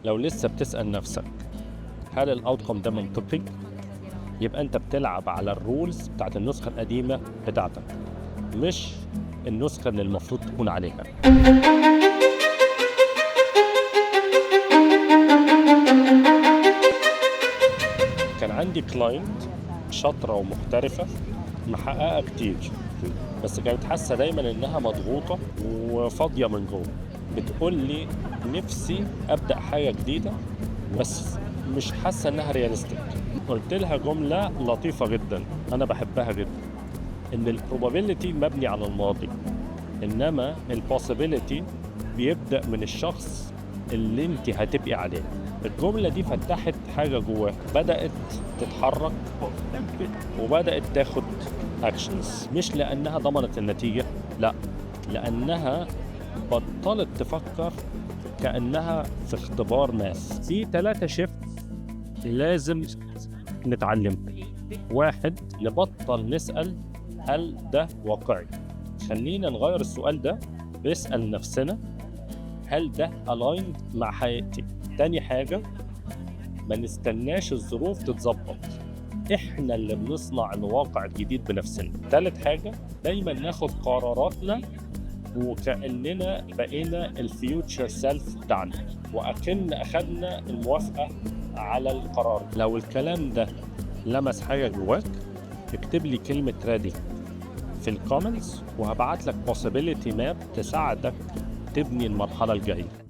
لو لسه بتسأل نفسك هل الاوتكم ده منطقي، يبقى انت بتلعب على الرولز بتاعت النسخة القديمة بتاعتك، مش النسخة اللي المفروض تكون عليها. كان عندي كلاينت شاطرة ومحترفة محققة كتير، بس كانت حاسة دايما انها مضغوطة وفاضية من جوه. بتقول لي نفسي ابدأ حاجة جديدة بس مش حاسة انها رياليستيك. قلت لها جملة لطيفة جدا انا بحبها جدا، ان البروبابيلتي مبني على الماضي، انما البوسيبيليتي بيبدأ من الشخص اللي انت هتبقي عليه. الجملة دي فتحت حاجة جواها، بدأت تتحرك وبدأت تاخد اكشنز، مش لأنها ضمنت النتيجة، لا، لأنها بطلت تفكر كأنها في اختبار ناس. في 3 شيفت لازم نتعلم. 1، نبطل نسأل هل ده واقعي، خلينا نغير السؤال ده، نسأل نفسنا هل ده aligned مع حياتي. تاني حاجة، ما نستناش الظروف تتظبط، احنا اللي بنصنع الواقع الجديد بنفسنا. تالت حاجة، دايما ناخد قراراتنا وكأننا بقينا الفيوتشر سيلف بتاعنا، وأكن أخدنا الموافقة على القرار. لو الكلام ده لمس حاجة جواك، اكتب لي كلمة ريدي في الكومنتس، وهبعت لك possibility map تساعدك تبني المرحلة الجاية.